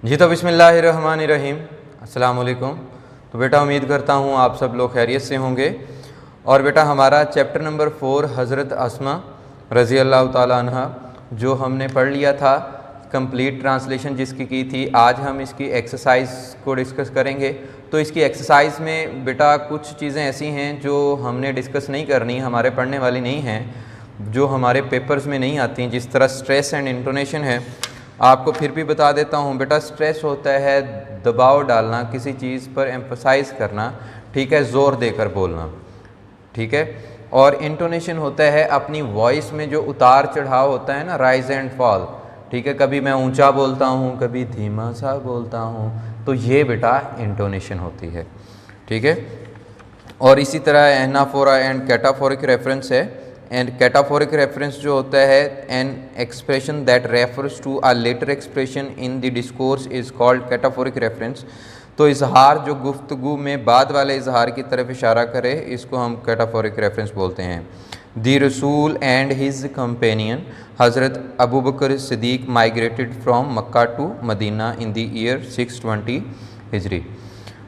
जी तो बिस्मिल्लाहिर्रहमानिर्रहीम, अस्सलाम वालेकुम। तो बेटा उम्मीद करता हूँ आप सब लोग खैरियत से होंगे। और बेटा हमारा चैप्टर नंबर 4 हज़रत अस्मा रज़ी अल्लाह ताला अन्हा जो हमने पढ़ लिया था, कंप्लीट ट्रांसलेशन जिसकी की थी, आज हम इसकी एक्सरसाइज को डिस्कस करेंगे। तो इसकी एक्सरसाइज में बेटा कुछ चीज़ें ऐसी हैं जो हमने डिस्कस नहीं करनी, हमारे पढ़ने वाली नहीं हैं, जो हमारे पेपर्स में नहीं आती। जिस तरह स्ट्रेस एंड इंटोनेशन है, आपको फिर भी बता देता हूँ बेटा। स्ट्रेस होता है दबाव डालना, किसी चीज़ पर एम्फसाइज़ करना, ठीक है, ज़ोर देकर बोलना, ठीक है। और इंटोनेशन होता है अपनी वॉइस में जो उतार चढ़ाव होता है ना, राइज एंड फॉल, ठीक है। कभी मैं ऊंचा बोलता हूँ, कभी धीमा सा बोलता हूँ, तो ये बेटा इंटोनेशन होती है, ठीक है। और इसी तरह एनाफोरा एंड कैटाफोरिक रेफरेंस है। एंड कैटाफोरिक रेफरेंस जो होता है, an expression that refers to a later expression in the discourse is called cataphoric reference. तो इजहार जो गुफ्तगू में बाद वाले इजहार की तरफ इशारा करे, इसको हम कैटाफोरिक रेफरेंस बोलते हैं। द रसूल and his companion Hazrat Abu Bakr Siddiq migrated from Mecca to Medina in the year 620 Hijri.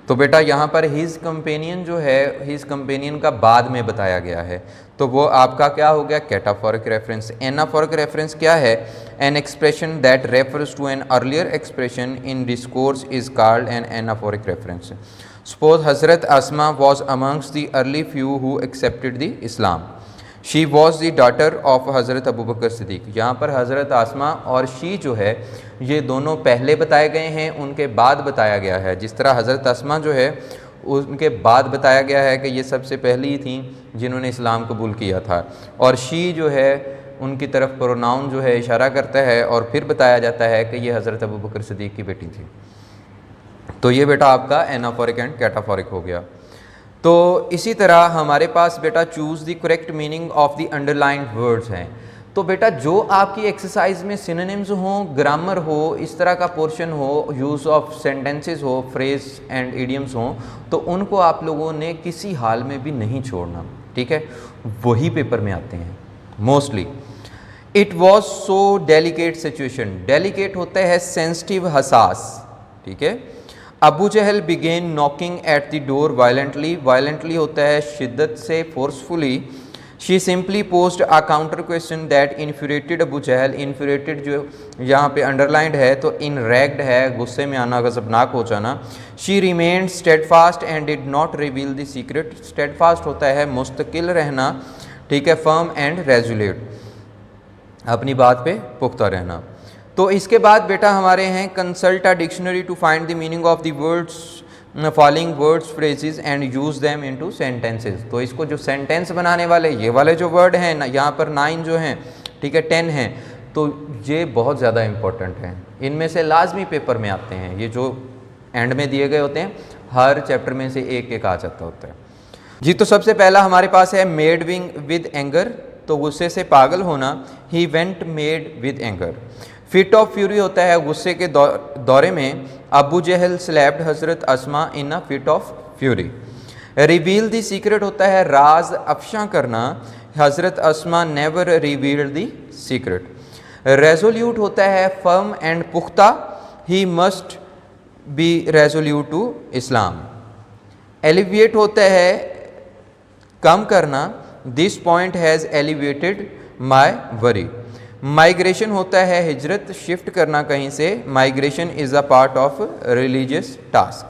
तो बेटा यहाँ पर हिज कंपेनियन जो है, हिज कंपेनियन का बाद में बताया गया है, तो वो आपका क्या हो गया, कैटाफोरिक रेफरेंस। एनाफोरिक रेफरेंस क्या है, an expression that refers to an earlier expression in discourse is called an anaphoric reference. Suppose Hazrat Asma was amongst the early few who accepted the Islam. She was the daughter of Hazrat Abu Bakr Siddique. यहाँ पर हज़रत आसमा और she जो है, ये दोनों पहले बताए गए हैं, उनके बाद बताया गया है। जिस तरह हज़रत आसमा जो है, उनके बाद बताया गया है कि ये सबसे पहली थी जिन्होंने इस्लाम कबूल किया था। और शी जो है, उनकी तरफ प्रोनाउन जो है इशारा करता है, और फिर बताया जाता है कि ये हज़रत अबू बकर सिद्दीक की बेटी थी। तो ये बेटा आपका एनाफोरिक एंड कैटाफोरिक हो गया। तो इसी तरह हमारे पास बेटा choose the correct meaning of the underlined words हैं। तो बेटा जो आपकी एक्सरसाइज में सिनोनिम्स हों, ग्रामर हो, इस तरह का पोर्शन हो, यूज़ ऑफ सेंटेंसेस हो, फ्रेज एंड इडियम्स हों, तो उनको आप लोगों ने किसी हाल में भी नहीं छोड़ना, ठीक है। वही पेपर में आते हैं mostly. It was so delicate situation. Delicate होता है सेंसिटिव, हसास, ठीक है। Abu Jahl began knocking at the door violently. Violently होता है शिद्दत से, forcefully. She simply posed a counter question that infuriated Abu Jahl. Infuriated जो यहाँ पे अंडरलाइंड है, तो इनरेक्ड है, गुस्से में आना, गज़बनाक हो जाना। She remained steadfast and did not reveal the secret. Steadfast होता है मुस्तकिल रहना, ठीक है। फर्म एंड रेजुलेट, अपनी बात पे पुख्ता रहना। तो इसके बाद बेटा हमारे हैं consult a dictionary to find the meaning of the words following words phrases and use them into sentences. तो इसको जो सेंटेंस बनाने वाले ये वाले जो वर्ड हैं ना, यहाँ पर 9 जो हैं, ठीक है, 10 हैं, तो ये बहुत ज़्यादा इंपॉर्टेंट हैं। इनमें से लाजमी पेपर में आते हैं, ये जो एंड में दिए गए होते हैं, हर चैप्टर में से एक एक आ जाता होता है जी। तो सबसे पहला हमारे पास है मेड विद एंगर, तो गुस्से से पागल होना। He went made with anger. Fit of fury होता है गुस्से के दौरे में। Abu Jahl slapped Hazrat Asma in a fit of fury. Reveal the secret होता है राज अफशा करना। Hazrat Asma never revealed the secret. Resolute होता है फर्म एंड पुख्ता। He must be resolute to Islam. Alleviate होता है कम करना। This point has elevated my worry. Migration होता है हिजरत, शिफ्ट करना कहीं से। Migration is a part of religious task.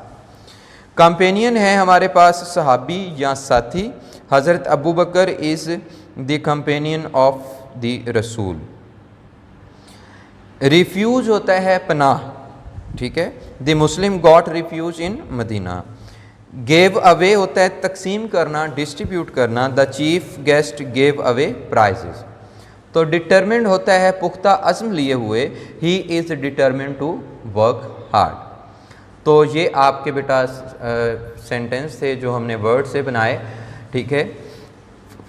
Companion है हमारे पास सहाबी या साथी। हज़रत Abu Bakr is the companion of the रसूल। रिफ्यूज होता है पनाह, ठीक है। The Muslim got refuge in Medina. Gave away होता है तकसीम करना, डिस्ट्रीब्यूट करना। The chief guest gave away prizes. तो डिटर्मिन्ड होता है पुख्ता अज़्म लिए हुए। He is determined to work hard. तो ये आपके बेटा सेंटेंस थे जो हमने वर्ड से बनाए, ठीक है।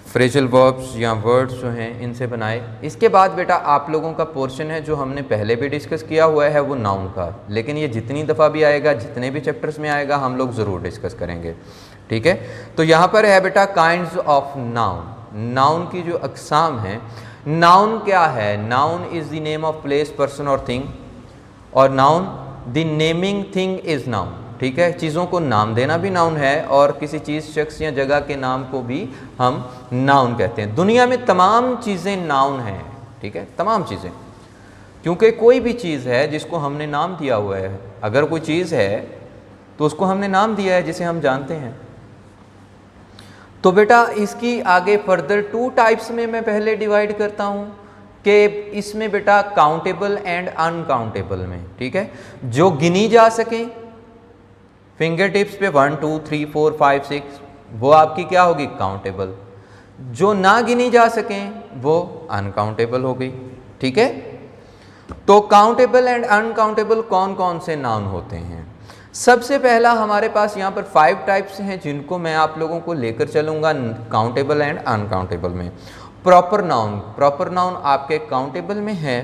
फ्रेजल वर्ब्स या वर्ड्स जो हैं इनसे बनाए। इसके बाद बेटा आप लोगों का पोर्शन है जो हमने पहले भी डिस्कस किया हुआ है, वो नाउन का। लेकिन ये जितनी दफ़ा भी आएगा, जितने भी चैप्टर्स में आएगा, हम लोग ज़रूर डिस्कस करेंगे, ठीक है। तो यहाँ पर है बेटा काइंड्स ऑफ नाउन। नाउन की जो अक़साम हैं, नाउन क्या है? Noun is the name of place, person और थिंग। और noun the naming thing is noun. ठीक है, चीज़ों को नाम देना भी नाउन है और किसी चीज़, शख्स या जगह के नाम को भी हम नाउन कहते हैं। दुनिया में तमाम चीज़ें नाउन हैं। ठीक है, तमाम चीज़ें, क्योंकि कोई भी चीज़ है जिसको हमने नाम दिया हुआ है। अगर कोई चीज़ है तो उसको हमने नाम दिया है जिसे हम जानते हैं। तो बेटा इसकी आगे फर्दर 2 टाइप्स में मैं पहले डिवाइड करता हूँ कि इसमें बेटा काउंटेबल एंड अनकाउंटेबल में। ठीक है, जो गिनी जा सकें फिंगर टिप्स पे 1 2 3 4 5 6, वो आपकी क्या होगी, काउंटेबल। जो ना गिनी जा सकें वो अनकाउंटेबल हो गई। ठीक है, तो काउंटेबल एंड अनकाउंटेबल कौन कौन से नाउन होते हैं? सबसे पहला हमारे पास यहाँ पर 5 टाइप्स हैं जिनको मैं आप लोगों को लेकर चलूँगा काउंटेबल एंड अनकाउंटेबल में। प्रॉपर नाउन, प्रॉपर नाउन आपके काउंटेबल में है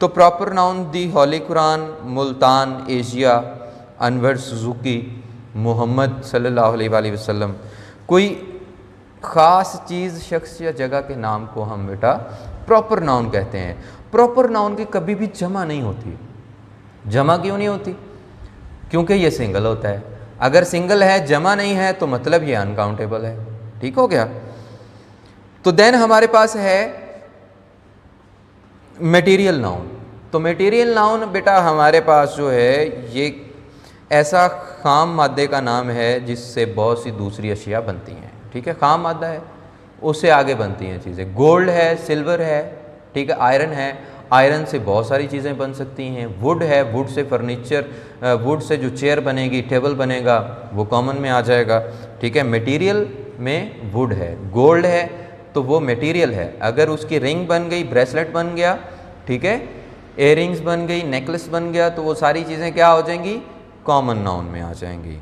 तो प्रॉपर नाउन दी होली कुरान, मुल्तान, एशिया, अनवर सुजुकी, मोहम्मद सल्लल्लाहु अलैहि वसल्लम। कोई ख़ास चीज़, शख्स या जगह के नाम को हम बेटा प्रॉपर नाउन कहते हैं। प्रॉपर नाउन की कभी भी जमा नहीं होती। जमा क्यों नहीं होती? क्योंकि ये सिंगल होता है। अगर सिंगल है, जमा नहीं है, तो मतलब ये अनकाउंटेबल है। ठीक हो गया? तो देन हमारे पास है मटेरियल नाउन। तो मटेरियल नाउन बेटा हमारे पास जो है ये ऐसा खाम मादे का नाम है जिससे बहुत सी दूसरी अशिया बनती हैं। ठीक है, खाम मादा है, उससे आगे बनती हैं चीज़ें। गोल्ड है, सिल्वर है, ठीक है, आयरन है, आयरन से बहुत सारी चीज़ें बन सकती हैं। वुड है, would say furniture, would say जो चेयर बनेगी, टेबल बनेगा, वो कॉमन में आ जाएगा। ठीक है, मटेरियल में वुड है। गोल्ड है तो वो मटेरियल है। अगर उसकी रिंग बन गई, ब्रेसलेट बन गया, ठीक है, इयररिंग्स बन गई, नेकलेस बन गया, तो वो सारी चीज़ें क्या हो जाएंगी, कॉमन नाउन में आ जाएंगी।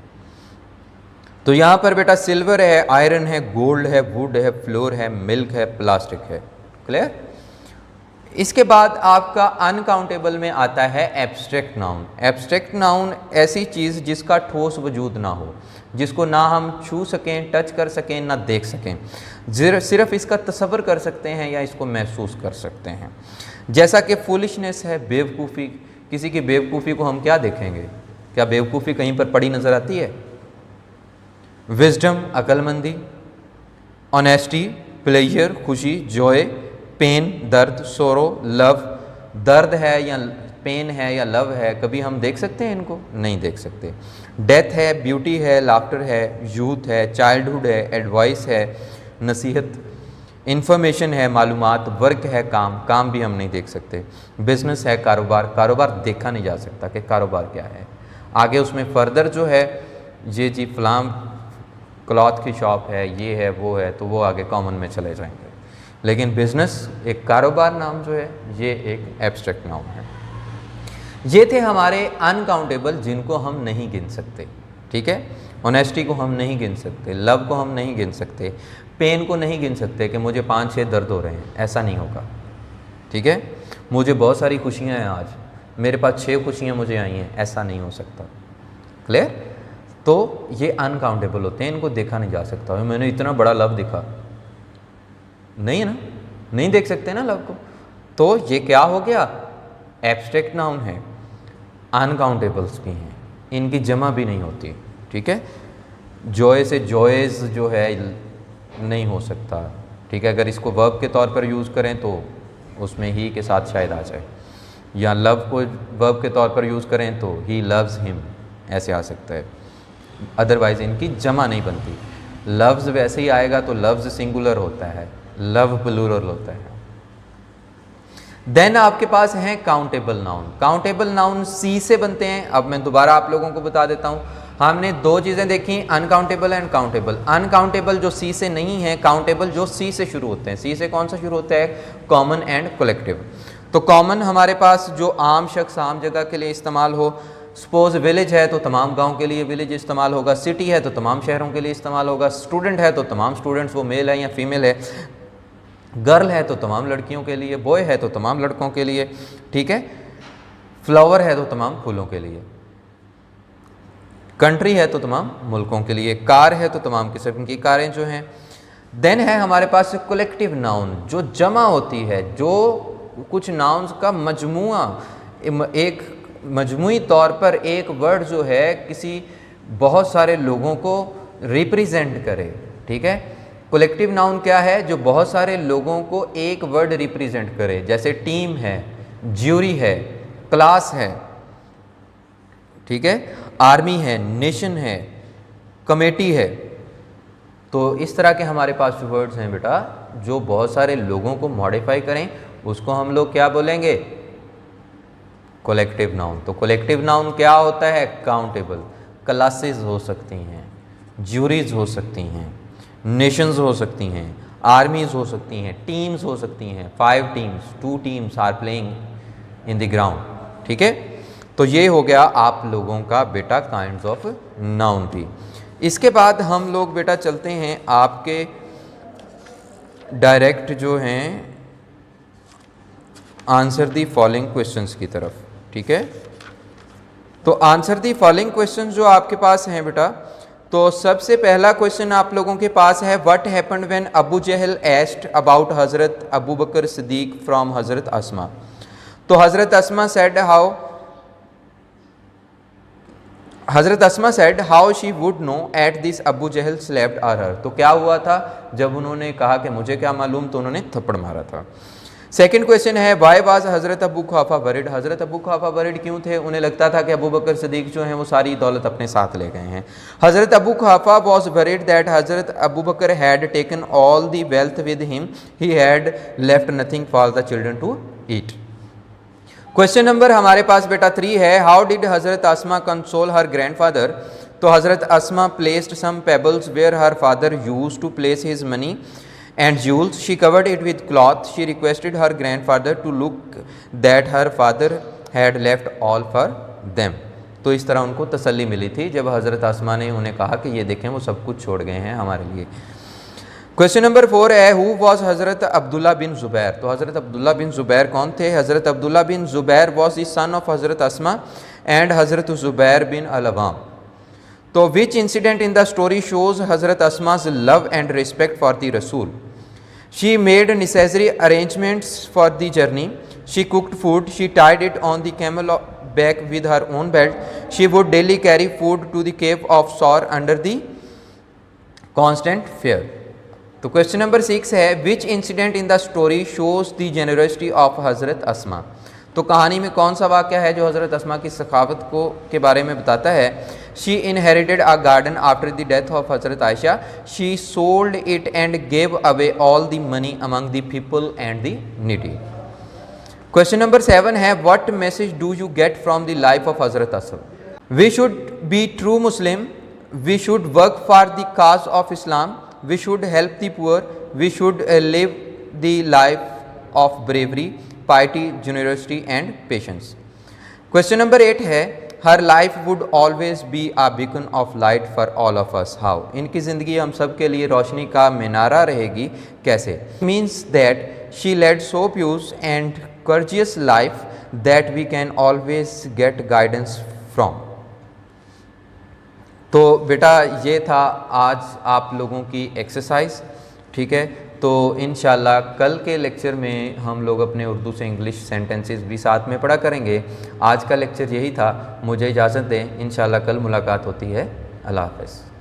तो यहाँ पर बेटा सिल्वर है, आयरन है, गोल्ड है, वुड है, फ्लोर है, मिल्क है, प्लास्टिक है। क्लियर? इसके बाद आपका अनकाउंटेबल में आता है एब्स्ट्रैक्ट नाउन। एब्स्ट्रैक्ट नाउन ऐसी चीज़ जिसका ठोस वजूद ना हो, जिसको ना हम छू सकें, टच कर सकें, ना देख सकें, सिर्फ इसका तसव्वुर कर सकते हैं या इसको महसूस कर सकते हैं। जैसा कि फूलिशनेस है, बेवकूफ़ी। किसी की बेवकूफ़ी को हम क्या देखेंगे? क्या बेवकूफ़ी कहीं पर पड़ी नज़र आती है? विजडम, अक्लमंदी। ऑनेस्टी, प्लेजर, खुशी, जॉय। पेन, दर्द, सोरो, लव। दर्द है या पेन है या लव है, कभी हम देख सकते हैं इनको? नहीं देख सकते। डेथ है, ब्यूटी है, लाफ्टर है, यूथ है, चाइल्डहुड है, एडवाइस है, नसीहत, इंफॉर्मेशन है, मालूमात, वर्क है, काम, काम भी हम नहीं देख सकते। बिजनेस है, कारोबार, कारोबार देखा नहीं जा सकता कि कारोबार क्या है। आगे उसमें फर्दर जो है ये जी फलाम क्लॉथ की शॉप है, ये है, वो है, तो वो आगे कॉमन में चले जाएंगे। लेकिन बिजनेस एक कारोबार नाम जो है ये एक एब्स्ट्रैक्ट नाउन है। ये थे हमारे अनकाउंटेबल जिनको हम नहीं गिन सकते। ठीक है, ऑनेस्टी को हम नहीं गिन सकते, लव को हम नहीं गिन सकते, पेन को नहीं गिन सकते कि मुझे 5-6 दर्द हो रहे हैं, ऐसा नहीं होगा। ठीक है, मुझे बहुत सारी खुशियाँ हैं, आज मेरे पास 6 खुशियाँ मुझे आई हैं, ऐसा नहीं हो सकता। क्लियर? तो ये अनकाउंटेबल होते हैं, इनको देखा नहीं जा सकता। मैंने इतना बड़ा लव दिखा, नहीं है ना, नहीं देख सकते ना लव को। तो ये क्या हो गया, एब्स्ट्रैक्ट नाउन है। अनकाउंटेबल्स भी हैं, इनकी जमा भी नहीं होती। ठीक है, जॉय से जॉयज जो है नहीं हो सकता। ठीक है, अगर इसको वर्ब के तौर पर यूज़ करें तो उसमें ही के साथ शायद आ जाए, या लव को वर्ब के तौर पर यूज़ करें तो ही लव्स हिम, ऐसे आ सकता है। अदरवाइज़ इनकी जमा नहीं बनती। लव्स वैसे ही आएगा तो लव्स सिंगुलर होता है, लव प्लूरल होता है। देन आपके पास हैं काउंटेबल नाउन। काउंटेबल नाउन सी से बनते हैं। अब मैं दोबारा आप लोगों को बता देता हूं, हमने 2 चीज़ें देखी, अनकाउंटेबल एंड काउंटेबल। अनकाउंटेबल जो सी से नहीं है, काउंटेबल जो सी से शुरू होते हैं। सी से कौन सा शुरू होता है? Common and collective. तो कॉमन हमारे पास जो आम शख्स, आम जगह के लिए इस्तेमाल हो। सपोज विलेज है तो तमाम गांव के लिए विलेज इस्तेमाल होगा, सिटी है तो तमाम शहरों के लिए इस्तेमाल होगा, स्टूडेंट है तो तमाम स्टूडेंट्स, वो मेल है या फीमेल है, गर्ल है तो तमाम लड़कियों के लिए, बॉय है तो तमाम लड़कों के लिए। ठीक है, फ्लावर है तो तमाम फूलों के लिए, कंट्री है तो तमाम मुल्कों के लिए, कार है तो तमाम किस्म की कारें जो हैं। देन है हमारे पास कलेक्टिव नाउन, जो जमा होती है, जो कुछ नाउन्स का मजमुआ, एक मजमूई तौर पर एक वर्ड जो है किसी बहुत सारे लोगों को रिप्रेजेंट करे, ठीक है। कलेक्टिव नाउन क्या है? जो बहुत सारे लोगों को एक वर्ड रिप्रेजेंट करे, जैसे टीम है, ज्यूरी है, क्लास है, ठीक है, आर्मी है, नेशन है, कमेटी है। तो इस तरह के हमारे पास जो वर्ड्स हैं बेटा, जो बहुत सारे लोगों को मॉडिफाई करें, उसको हम लोग क्या बोलेंगे? Collective noun. तो कलेक्टिव नाउन क्या होता है? काउंटेबल। क्लासेस हो सकती हैं, ज्यूरीज हो सकती हैं, नेशंस हो सकती हैं, आर्मीज हो सकती हैं, टीम्स हो सकती हैं। 5 teams, 2 teams are playing in the ground, ठीक है। तो ये हो गया आप लोगों का बेटा काइंड्स ऑफ नाउन भी। इसके बाद हम लोग बेटा चलते हैं आपके डायरेक्ट जो हैं आंसर दी फॉलोइंग क्वेश्चंस की तरफ, ठीक है। तो आंसर दी फॉलोइंग क्वेश्चंस जो आपके पास हैं बेटा, तो सबसे पहला क्वेश्चन आप लोगों के पास है, what happened when Abu Jahl asked about Hazrat Abu Bakr Siddiq from Hazrat Asma. तो हजरत Asma said how she would know at this Abu Jahl slapped her. तो क्या हुआ था जब उन्होंने कहा कि मुझे क्या मालूम, तो उन्होंने थप्पड़ मारा था। सेकंड क्वेश्चन है, why was Hazrat Abu खुहाफा worried. Hazrat Abu खुहाफा worried क्यों थे? उन्हें लगता था कि अबू बकर सिद्दीक जो हैं वो सारी दौलत अपने साथ ले गए हैं। Hazrat Abu Quhafa was worried that Hazrat Abu Bakr had taken all the wealth with him, he had left nothing for the children to eat. Question number हमारे पास बेटा 3 है, how did Hazrat Asma console her grandfather. तो हजरत Asma placed some pebbles where her father used to place his money and jewels. She covered it with cloth. She requested her grandfather to look that her father had left all for them. तो इस तरह उनको तसल्ली मिली थी जब हज़रत आसमा ने उन्हें कहा कि ये देखें वो सब कुछ छोड़ गए हैं हमारे लिए। क्वेश्चन नंबर 4 है, हु वॉज हज़रत अब्दुल्ला बिन ज़ुबैर। तो हज़रत अब्दुल्ला बिन ज़ुबैर कौन थे? Hazrat Abdullah bin Zubair was the son of Hazrat Asma and Hazrat Zubair bin al Awam. तो which incident in the story shows Hazrat Asma's love and respect for the Rasul. She made necessary arrangements for the journey. She cooked food. She tied it on the camel back with her own belt. She would daily carry food to the cave of Saur under the constant fear. तो question number 6 है, which incident in the story shows the generosity of हज़रत अस्मा। तो कहानी में कौन सा वाक़या है जो हज़रत अस्मा की सखावत को के बारे में बताता है? She inherited a garden after the death of हज़रत Ayesha. She sold it and gave away all the money among the people and the needy. Question number 7 है, what message do you get from the life of हज़रत अस्मा? We should be true Muslim. We should work for the cause of Islam. We should help the poor. We should live the life of bravery, piety, generosity and patience. Question number 8 है, her life would always be a beacon of light for all of us. How? इनकी ज़िंदगी हम सब के लिए रोशनी का मीनारा रहेगी, कैसे? Means that she led so pious and courteous life that we can always get guidance from. तो बेटा ये था आज आप लोगों की एक्सरसाइज, ठीक है। तो इंशाल्लाह कल के लेक्चर में हम लोग अपने उर्दू से इंग्लिश सेंटेंसेस भी साथ में पढ़ा करेंगे। आज का लेक्चर यही था, मुझे इजाज़त दें, इंशाल्लाह कल मुलाकात होती है। अल्लाह हाफ़िज़।